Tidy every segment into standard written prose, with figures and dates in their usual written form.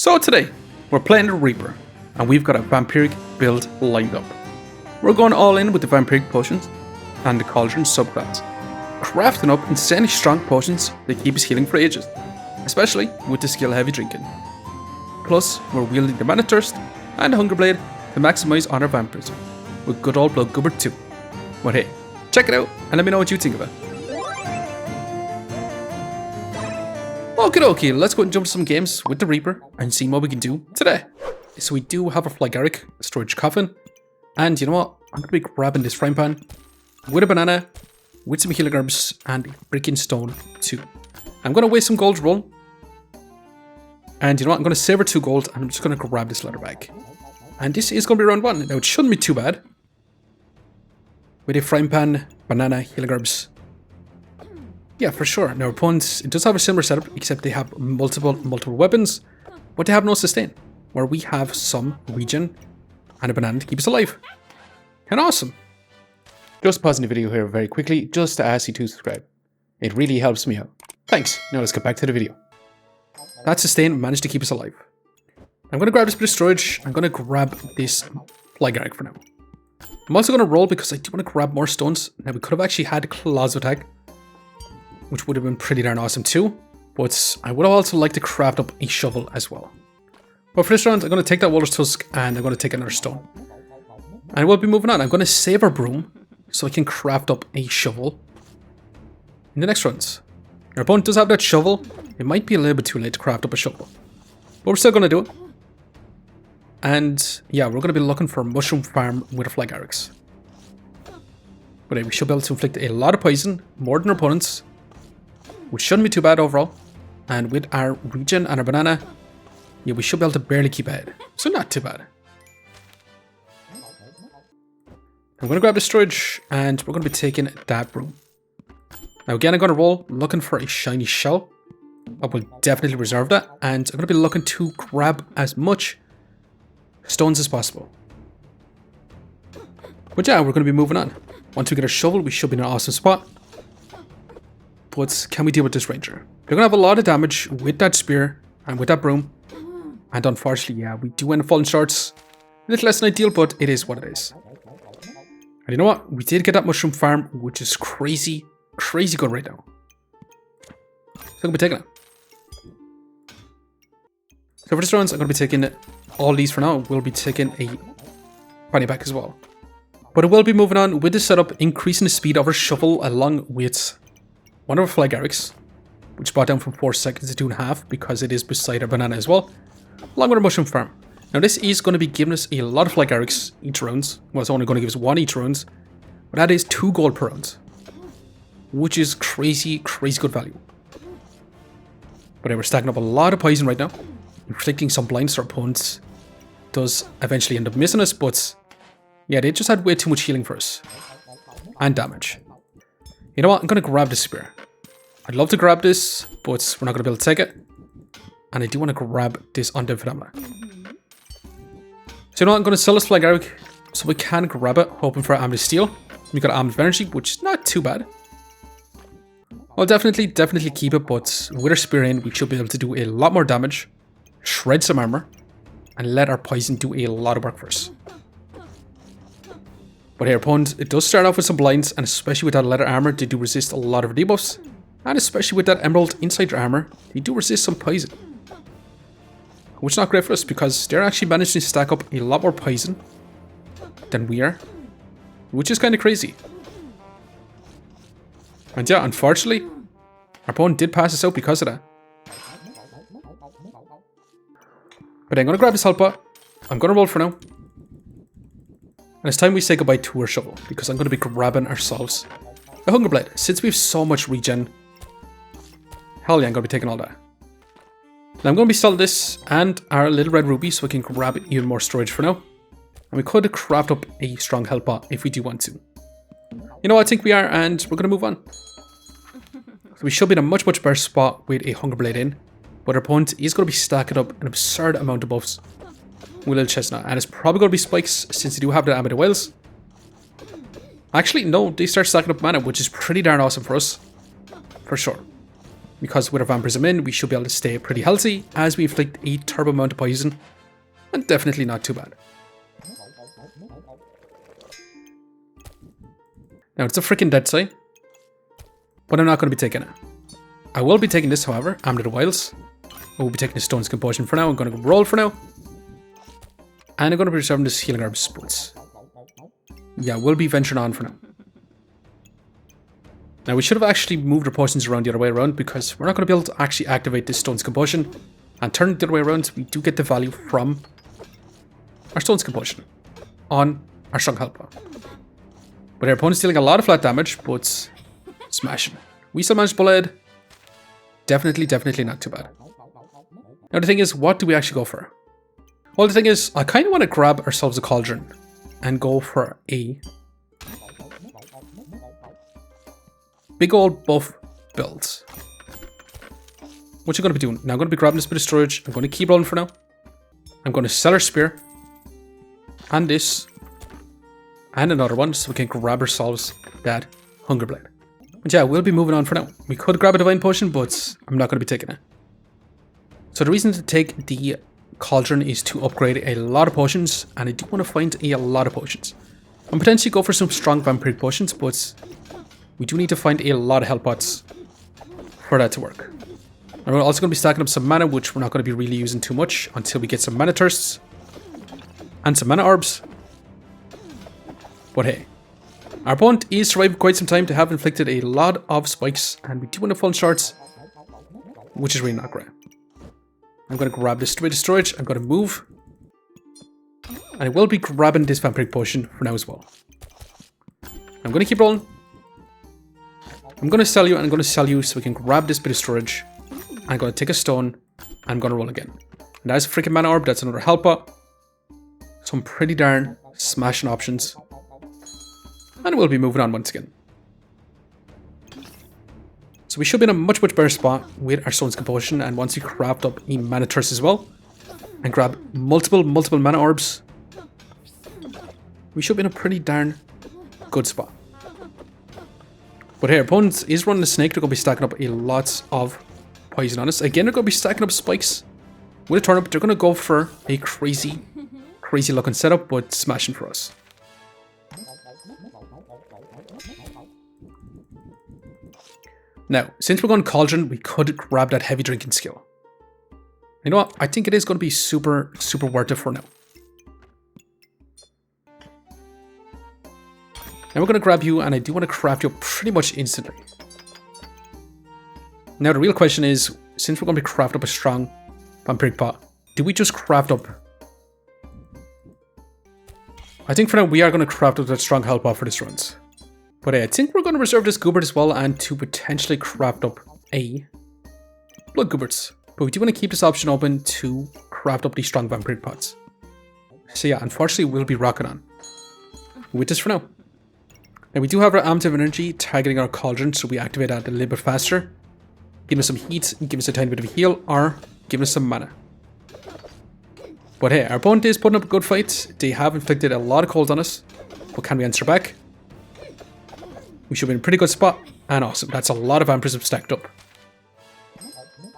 So today, we're playing the Reaper, and we've got a Vampiric build lined up. We're going all in with the Vampiric potions and the Cauldron subclass, crafting up insanely strong potions that keep us healing for ages, especially with the skill heavy drinking. Plus, we're wielding the Mana Thirst and the Hunger Blade to maximise on our vampirism, with good old Blood Gubber too. But hey, check it out and let me know what you think of it. Okay, let's go and jump to some games with the Reaper and see what we can do today. So we do have a Flygaric, a storage coffin, and you know what? I'm going to be grabbing this frying pan with a banana, with some healing herbs, and a freaking stone too. I'm going to waste some gold to roll. And you know what? I'm going to savor 2 gold and I'm just going to grab this leather bag. And this is going to be round 1. Now it shouldn't be too bad. With a frying pan, banana, healing herbs. Yeah, for sure. Now, opponents, it does have a similar setup, except they have multiple weapons, but they have no sustain, where we have some regen and a banana to keep us alive. And awesome. Just pausing the video here very quickly, just to ask you to subscribe. It really helps me out. Thanks. Now let's get back to the video. That sustain managed to keep us alive. I'm going to grab this bit of storage. I'm going to grab this Flygaric for now. I'm also going to roll because I do want to grab more stones. Now, we could have actually had Claws attack, which would have been pretty darn awesome too, but I would have also liked to craft up a shovel as well. But for this round, I'm going to take that Walrus Tusk and I'm going to take another stone. And we'll be moving on. I'm going to save our broom so I can craft up a shovel in the next rounds. Our opponent does have that shovel. It might be a little bit too late to craft up a shovel, but we're still going to do it. And yeah, we're going to be looking for a mushroom farm with a Flygarics. But we should be able to inflict a lot of poison, more than our opponents, which shouldn't be too bad overall. And with our regen and our banana, yeah, we should be able to barely keep ahead. So not too bad. I'm going to grab the storage and we're going to be taking that broom. Now again, I'm going to roll looking for a shiny shell. I will definitely reserve that. And I'm going to be looking to grab as much stones as possible. But yeah, we're going to be moving on. Once we get our shovel, we should be in an awesome spot. But can we deal with this ranger? They're going to have a lot of damage with that spear and with that broom. And unfortunately, yeah, we do end up falling short. A little less than ideal, but it is what it is. And you know what? We did get that mushroom farm, which is crazy good right now. So I'm going to be taking it. So for this round, I'm going to be taking all these for now. We'll be taking a bunny back as well. But I will be moving on with this setup, increasing the speed of our shovel along with one of our Flygarics, which brought down from 4 seconds to 2.5 because it is beside our banana as well, along with our mushroom farm. Now this is going to be giving us a lot of Flygarics each round. Well, it's only going to give us 1 each round, but that is 2 gold per round, which is crazy good value. But we're stacking up a lot of poison right now, inflicting some blinds to our opponents. Does eventually end up missing us, but yeah, they just had way too much healing for us and damage. You know what? I'm going to grab the spear. I'd love to grab this, but we're not going to be able to take it. And I do want to grab this undead phenomena. So you know what? I'm going to sell this Flygaric so we can grab it, hoping for Amethyst Steel. We got Amethyst Energy, which is not too bad. I'll definitely keep it, but with our spear in, we should be able to do a lot more damage, shred some armor, and let our poison do a lot of work for us. But here, opponent, it does start off with some blinds, and especially with that leather armor, they do resist a lot of debuffs. And especially with that emerald inside your armor, they do resist some poison. Which is not great for us, because they're actually managing to stack up a lot more poison than we are. Which is kind of crazy. And yeah, unfortunately, our opponent did pass us out because of that. But I'm going to grab this health pot. I'm going to roll for now. And it's time we say goodbye to our shovel, because I'm going to be grabbing ourselves a Hunger Blade. Since we have so much regen, hell yeah, I'm going to be taking all that. Now I'm going to be selling this and our little red ruby so we can grab even more storage for now. And we could craft up a strong health pot if we do want to. You know what, I think we are, and we're going to move on. So we should be in a much better spot with a Hunger Blade in. But our opponent is going to be stacking up an absurd amount of buffs with a little chestnut. And it's probably going to be spikes since they do have the Amethyst Whales. Actually, no, they start stacking up mana, which is pretty darn awesome for us. For sure. because with our Vampirism in, we should be able to stay pretty healthy as we inflict a turbo amount of poison, and definitely not too bad. Now it's a freaking dead side, but I'm not going to be taking it. I will be taking this, however, Amulet of Wiles. I will be taking the Stone's Compulsion for now. I'm going to roll for now. And I'm going to be reserving this Healing Herbs Boots. Yeah, we'll be venturing on for now. Now we should have actually moved our potions around the other way around because we're not going to be able to actually activate this Stone's Compulsion. And turn it the other way around, we do get the value from our Stone's Compulsion on our Strong Health Pot. But our opponent's dealing a lot of flat damage, but smashing. We still managed Bullet. Definitely not too bad. Now the thing is, what do we actually go for? Well, the thing is, I kind of want to grab ourselves a Cauldron and go for a big old buff build. What you going to be doing? Now I'm going to be grabbing this bit of storage. I'm going to keep rolling for now. I'm going to sell our Spear. And this. And another one, so we can grab ourselves that Hunger Blade. But yeah, we'll be moving on for now. We could grab a Divine Potion, but I'm not going to be taking it. So the reason to take the Cauldron is to upgrade a lot of potions, and I do want to find a lot of potions. And potentially go for some strong Vampiric Potions, but we do need to find a lot of health pots for that to work. And we're also going to be stacking up some mana, which we're not going to be really using too much until we get some Mana Thirsts and some Mana Orbs. But hey, our opponent is survived quite some time to have inflicted a lot of spikes, and we do want to fall short, which is really not great. I'm going to grab this bit of storage, I'm going to move, and I will be grabbing this Vampiric Potion for now as well. I'm going to keep rolling. I'm going to sell you, and I'm going to sell you so we can grab this bit of storage. I'm going to take a stone, and I'm going to roll again. And that's a freaking Mana Orb, that's another health pot. Some pretty darn smashing options. And we'll be moving on once again. So we should be in a much better spot with our Stone's Compulsion, and once we craft up a Mana Thirst as well, and grab multiple Mana Orbs, we should be in a pretty darn good spot. But here, opponent is running a snake. They're going to be stacking up a lot of poison on us. Again, they're going to be stacking up spikes with a turnip. They're going to go for a crazy looking setup, but smashing for us. Now, since we're going Cauldron, we could grab that heavy drinking skill. You know what? I think it is going to be super worth it for now. Now we're going to grab you, and I do want to craft you up pretty much instantly. Now the real question is, since we're going to be crafting up a strong Vampiric pot, do we just craft up? I think for now we are going to craft up that strong health pot for this runs. But I think we're going to reserve this Goobert as well, and to potentially craft up a Blood Gooberts. But we do want to keep this option open to craft up these strong Vampiric pots. So yeah, unfortunately we'll be rocking on with this for now. Now we do have our Amulet of Energy targeting our Cauldron, so we activate that a little bit faster. Give us some heat, give us a tiny bit of a heal, or give us some mana. But hey, our opponent is putting up a good fight. They have inflicted a lot of cold on us. But can we answer back? We should be in a pretty good spot. And awesome. That's a lot of Vampirism stacked up.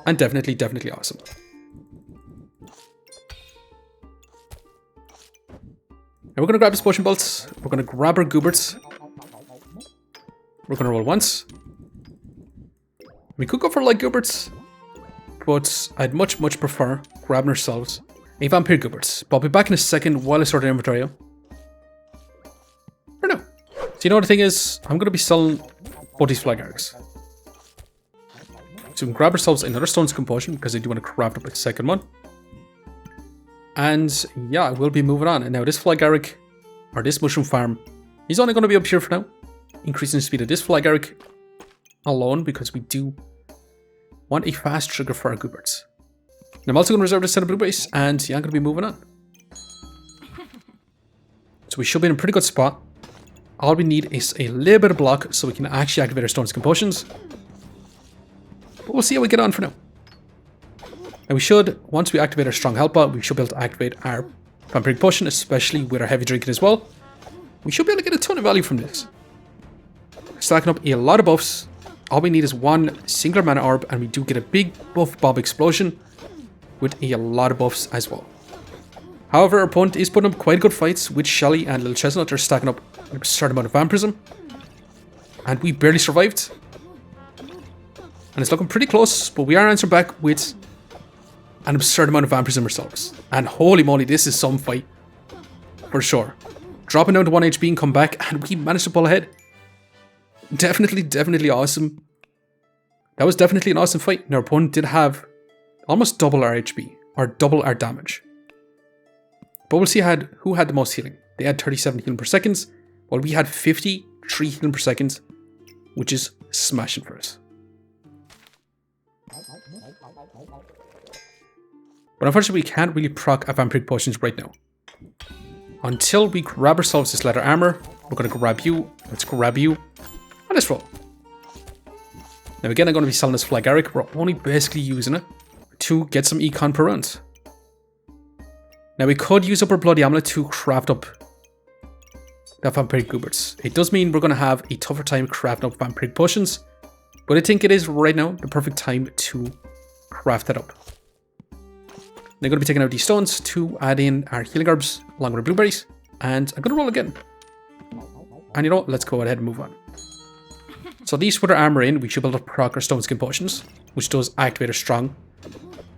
And definitely awesome. Now we're going to grab this Potion Bolts. We're going to grab our Gooberts. We're going to roll once. We could go for like Gooberts, but I'd much prefer grabbing ourselves a Vampire Gooberts. But I'll be back in a second while I sort the inventory out. For now. So you know what the thing is? I'm going to be selling both these Flag Arcs. So we can grab ourselves another Stone's Compulsion because I do want to craft up a second one. And yeah, we'll be moving on. And now this Flag Arc, or this Mushroom Farm, he's only going to be up here for now. Increasing the speed of this Flag Arc alone because we do want a fast trigger for our Gooberts. And I'm also going to reserve this set of blue base, and yeah, I'm going to be moving on. So we should be in a pretty good spot. All we need is a little bit of block so we can actually activate our Stone's Compulsions. But we'll see how we get on for now. And we should, once we activate our Strong Health Pot, we should be able to activate our Vampiric Potion, especially with our Heavy Drinking as well. We should be able to get a ton of value from this. Stacking up a lot of buffs, all we need is one singular mana orb, and we do get a big buff bomb explosion with a lot of buffs as well. However, our opponent is putting up quite good fights with Shelly and Little Chestnut. They're stacking up an absurd amount of vampirism, and we barely survived. And it's looking pretty close, but we are answering back with an absurd amount of vampirism ourselves. And holy moly, this is some fight for sure. Dropping down to 1 HP and come back, and we managed to pull ahead. Definitely awesome. That was definitely an awesome fight. Now, our opponent did have almost double our HP, or double our damage. But we'll see who had the most healing. They had 37 healing per second, while we had 53 healing per second, which is smashing for us. But unfortunately, we can't really proc our vampiric potions right now. Until we grab ourselves this leather armor, we're going to grab you. Let's grab you. And let's roll. Now again, I'm going to be selling this Phlegaric. We're only basically using it to get some econ per round. Now we could use up our Bloody Amulet to craft up that Vampiric Gooberts. It does mean we're going to have a tougher time crafting up Vampiric Potions, but I think it is right now the perfect time to craft that up. I'm going to be taking out these stones to add in our healing herbs along with our blueberries, and I'm going to roll again. And you know what, let's go ahead and move on. So these with our armor in, we should be able to proc our stone skin potions, which does activate our strong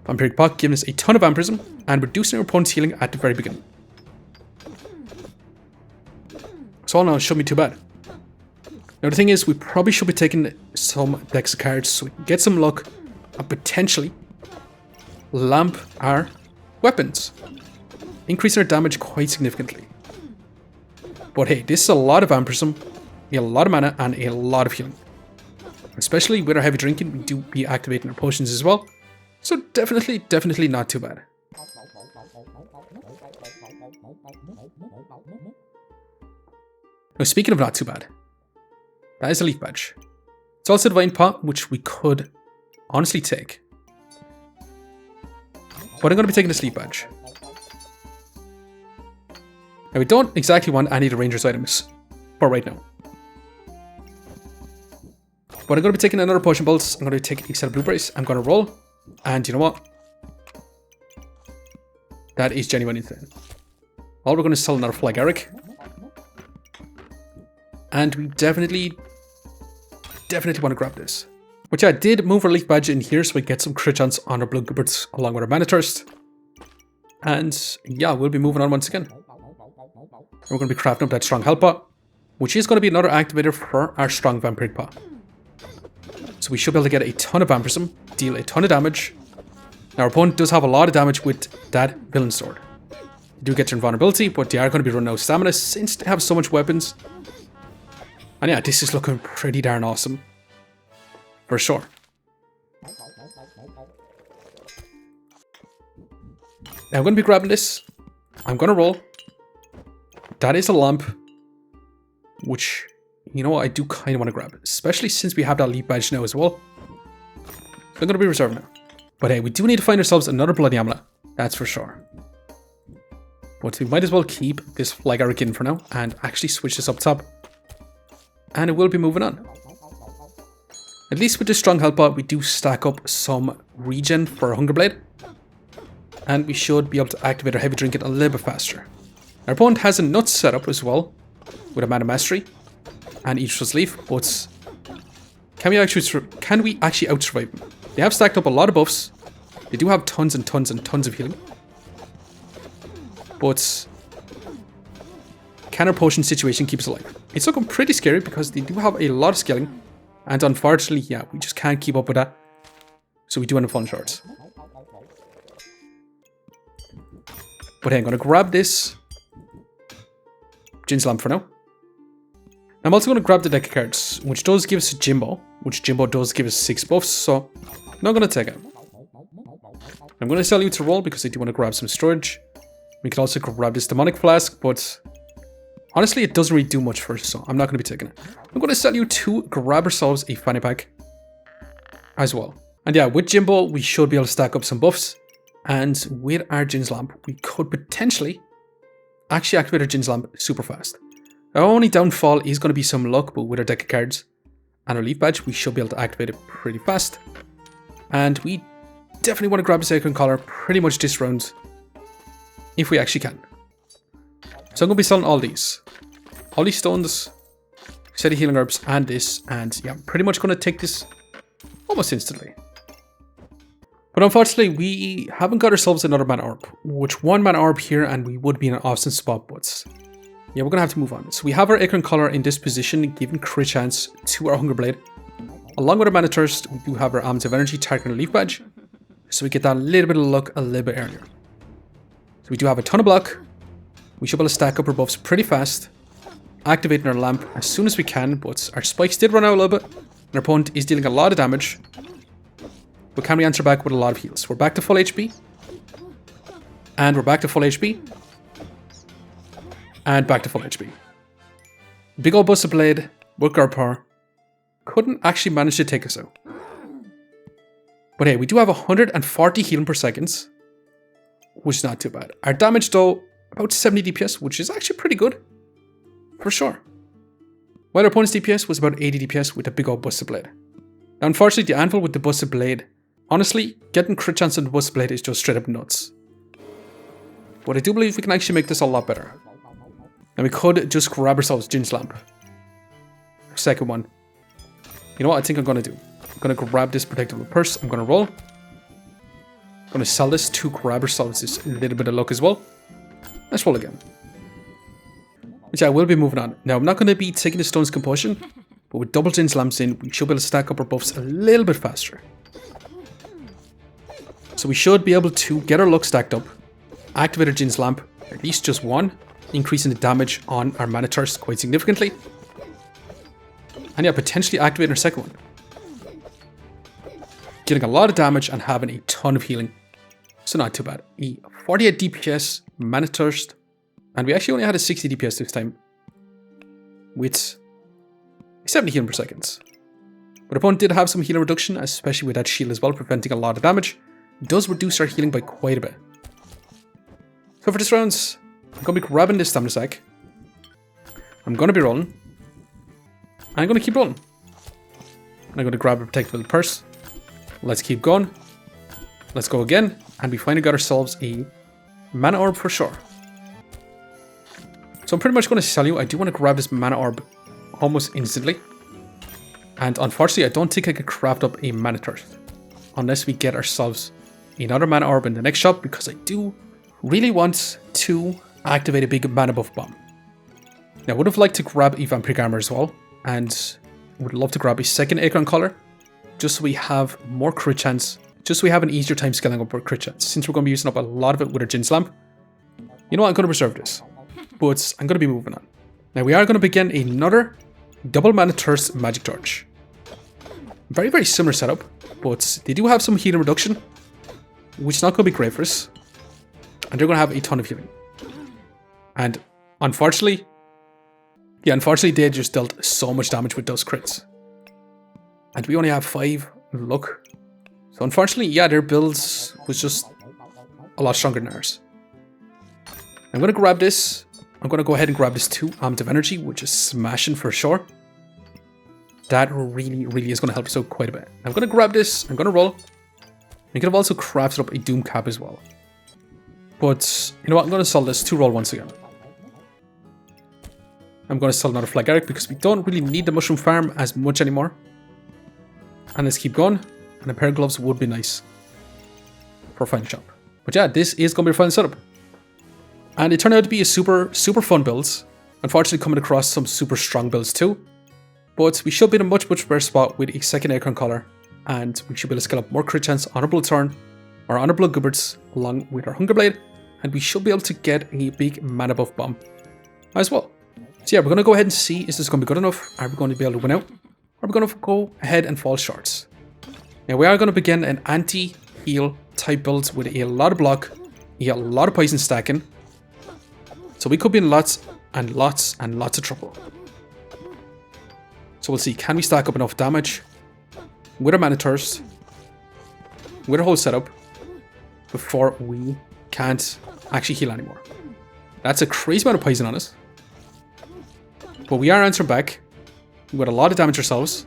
Vampiric Pot, giving us a ton of vampirism and reducing our opponent's healing at the very beginning. So all in all, it shouldn't be too bad. Now the thing is, we probably should be taking some decks of cards so we can get some luck and potentially lamp our weapons, increasing our damage quite significantly. But hey, this is a lot of vampirism, a lot of mana, and a lot of healing. Especially with our heavy drinking, we do be activating our potions as well. So definitely not too bad. Now speaking of not too bad, that is a leaf badge. It's also a divine pot, which we could honestly take. But I'm going to be taking this leaf badge. Now we don't exactly want any of the Ranger's items for right now. But I'm going to be taking another potion bolts. I'm going to take a set of blueberries. I'm going to roll. And you know what? That is genuinely insane. Well, we're going to sell another Phlegaric. And we definitely want to grab this. Which I did move our leaf badge in here so we get some crit chance on our blood gooberts along with our mana thirst. And yeah, we'll be moving on once again. We're going to be crafting up that strong health pot, which is going to be another activator for our strong vampiric pot. So we should be able to get a ton of vampirism, deal a ton of damage. Now our opponent does have a lot of damage with that villain sword. You do get your invulnerability, but they are going to be running out of stamina since they have so much weapons. And yeah, this is looking pretty darn awesome. For sure. Now I'm going to be grabbing this. I'm going to roll. That is a lamp, which, you know what, I do kind of want to grab, especially since we have that leaf badge now as well. So I'm going to be reserved now. But hey, we do need to find ourselves another Bloody Amulet, that's for sure. But we might as well keep this Phlegaric in for now and actually switch this up top. And it will be moving on. At least with this strong health pot, we do stack up some regen for our Hunger Blade. And we should be able to activate our heavy drinking a little bit faster. Our opponent has a nut setup as well, with a Mana Mastery and Eater's Leaf, but can we actually out-survive them? They have stacked up a lot of buffs. They do have tons and tons and tons of healing. But can our potion situation keep us alive? It's looking pretty scary because they do have a lot of scaling. And unfortunately, yeah, we just can't keep up with that. So we do end up falling short. But hey, I'm going to grab this Jin's Lamp for now. I'm also going to grab the deck of cards, which does give us a Jimbo, which Jimbo does give us 6 buffs, so I'm not going to take it. I'm going to sell you to roll because I do want to grab some storage. We can also grab this Demonic Flask, but honestly, it doesn't really do much for us, so I'm not going to be taking it. I'm going to sell you to grab ourselves a Fanny Pack as well. And yeah, with Jimbo, we should be able to stack up some buffs. And with our Jin's Lamp, we could potentially actually activate our Jin's Lamp super fast. Our only downfall is going to be some luck, but with our deck of cards. and our leaf badge, we should be able to activate it pretty fast. And we definitely want to grab this acorn collar pretty much this round, if we actually can. So I'm going to be selling all these stones, set of healing herbs, and this, and yeah, I'm pretty much going to take this almost instantly. But unfortunately, we haven't got ourselves another mana orb, which 1 mana orb here, and we would be in an awesome spot, but yeah, we're going to have to move on. So we have our acorn collar in this position, giving crit chance to our hunger blade. Along with our mana thirst, we do have our alms of energy targeting a leaf badge, so we get that little bit of luck a little bit earlier. So we do have a ton of block. We should be able to stack up our buffs pretty fast, activating our lamp as soon as we can, but our spikes did run out a little bit, and our opponent is dealing a lot of damage. But can we answer back with a lot of heals? We're back to full HP, and we're back to full HP, and back to full HP. Big old busted blade with guard power couldn't actually manage to take us out. But hey, we do have 140 healing per second, which is not too bad. Our damage though, about 70 DPS, which is actually pretty good, for sure. While our opponent's DPS was about 80 DPS with the big old busted blade. Now unfortunately, the anvil with the busted blade, honestly, getting crit chance on the busted blade is just straight up nuts. But I do believe we can actually make this a lot better. And we could just grab ourselves Jin's lamp. Second one. You know what I think I'm going to do? I'm going to grab this protective purse. I'm going to roll. I'm going to sell this to grab ourselves this little bit of luck as well. Let's roll again. But yeah, we'll be moving on. Now, I'm not going to be taking the Stone's Compulsion, but with double Jin's lamps in, we should be able to stack up our buffs a little bit faster. So we should be able to get our luck stacked up, activate our Jin's lamp, at least just one, increasing the damage on our mana thirst quite significantly. And yeah, potentially activate our second one. Getting a lot of damage and having a ton of healing. So not too bad. A 48 DPS, mana thirst, and we actually only had a 60 DPS this time, with 70 healing per second. But opponent did have some healing reduction, especially with that shield as well, preventing a lot of damage. It does reduce our healing by quite a bit. So for this round, I'm going to be grabbing this stamina sack. I'm going to be rolling. And I'm going to keep rolling. I'm going to grab a protective purse. Let's keep going. Let's go again. And we finally got ourselves a mana orb for sure. So I'm pretty much going to sell you. I do want to grab this mana orb almost instantly. And unfortunately, I don't think I could craft up a mana thirst unless we get ourselves another mana orb in the next shop, because I do really want to activate a big mana buff bomb. Now, I would have liked to grab a vampiric armor as well, and would love to grab a second acorn collar, just so we have more crit chance, just so we have an easier time scaling up our crit chance, since we're going to be using up a lot of it with our Jin's lamp. You know what, I'm going to reserve this, but I'm going to be moving on. Now, we are going to begin another double mana thirst magic torch. Very, very similar setup, but they do have some healing reduction, which is not going to be great for us. And they're going to have a ton of healing. And unfortunately, they just dealt so much damage with those crits. And we only have 5 luck. So unfortunately, yeah, their builds was just a lot stronger than ours. I'm going to grab this. I'm going to go ahead and grab this too. Alms of energy, which is smashing for sure. That really, really is going to help us out quite a bit. I'm going to grab this. I'm going to roll. I could have also crafted up a doom cap as well. But, you know what, I'm going to sell this to roll once again. I'm going to sell another Vampiric because we don't really need the mushroom farm as much anymore. And let's keep going. And a pair of gloves would be nice for a final shop. But yeah, this is going to be a final setup. And it turned out to be a super, super fun build. Unfortunately, coming across some super strong builds too. But we should be in a much, much better spot with a second acorn collar. And we should be able to scale up more crit chance on our Bloodthorn, or on our Blood Gubbers, along with our Hunger Blade. And we should be able to get a big mana buff bomb as well. So yeah, we're going to go ahead and see, is this going to be good enough? Are we going to be able to win out? Or are we going to go ahead and fall short? Now we are going to begin an anti-heal type build with a lot of block, a lot of poison stacking. So we could be in lots and lots and lots of trouble. So we'll see, can we stack up enough damage with our mana thirst, with our whole setup, before we can't actually heal anymore. That's a crazy amount of poison on us. But we are answering back with a lot of damage ourselves.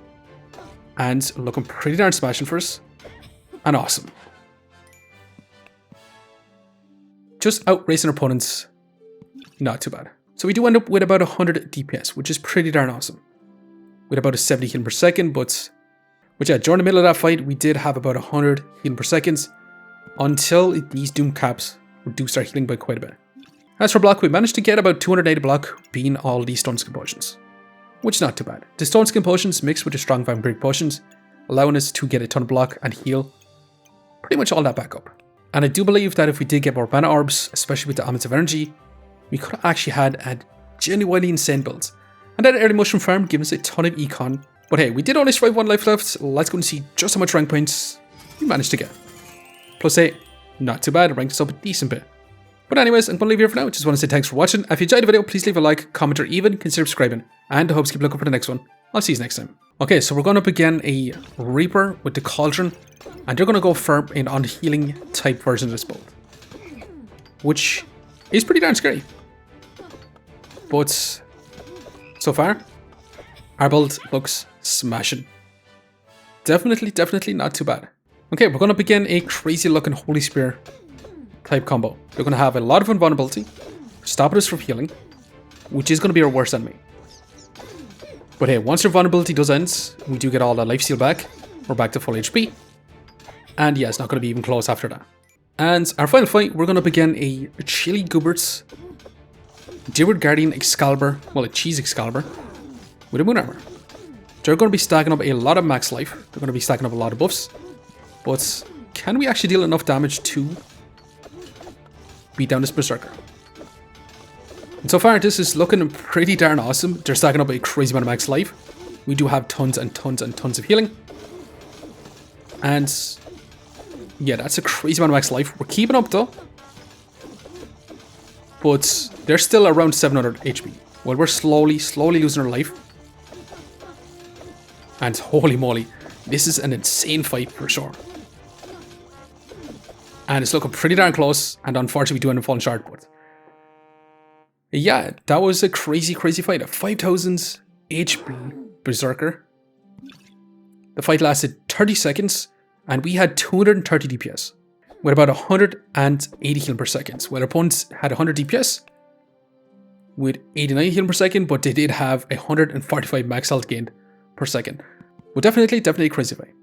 and looking pretty darn smashing for us. And awesome. Just outracing our opponents, not too bad. So we do end up with about 100 DPS, which is pretty darn awesome. With about a 70 healing per second, but yeah, during the middle of that fight, we did have about 100 healing per second until these Doom Caps reduced our healing by quite a bit. As for block, we managed to get about 280 block, being all these Stone Skin Potions, which is not too bad. The Stone Skin Potions mixed with the strong Vampiric Potions, allowing us to get a ton of block and heal pretty much all that back up. And I do believe that if we did get more mana orbs, especially with the Omens of Energy, we could have actually had a genuinely insane build. And that early mushroom farm gave us a ton of econ. But hey, we did only survive 1 life left. Let's go and see just how much rank points we managed to get. Plus 8, not too bad, it ranked us up a decent bit. But anyways, I'm going to leave here for now. Just want to say thanks for watching. If you enjoyed the video, please leave a like, comment, or even consider subscribing. And I hope to keep looking for the next one. I'll see you next time. Okay, so we're going up again a Reaper with the Cauldron. And they're going to go for an unhealing type version of this build, which is pretty darn scary. But so far, our build looks smashing. Definitely not too bad. Okay, we're going to begin a crazy looking Holy Spear type combo. They're going to have a lot of invulnerability, stopping us from healing, which is going to be our worst enemy. But hey, once our vulnerability does end, we do get all that lifesteal back. We're back to full HP. And yeah, it's not going to be even close after that. And our final fight, we're going to begin a Chili Gubert's Deward Guardian Excalibur, well, a Cheese Excalibur, with a Moon Armor. They're going to be stacking up a lot of max life. They're going to be stacking up a lot of buffs. But can we actually deal enough damage to beat down this Berserker? And so far, this is looking pretty darn awesome. They're stacking up a crazy amount of max life. We do have tons and tons and tons of healing. And yeah, that's a crazy amount of max life. We're keeping up though. But they're still around 700 HP. While we're slowly losing our life. And holy moly, this is an insane fight for sure. And it's looking pretty darn close. And unfortunately, we do end up falling short. But yeah, that was a crazy fight. A 5000 HP Berserker. The fight lasted 30 seconds. And we had 230 DPS. With about 180 healing per second. While our opponents had 100 DPS. With 89 healing per second. But they did have 145 max health gained per second. But definitely a crazy fight.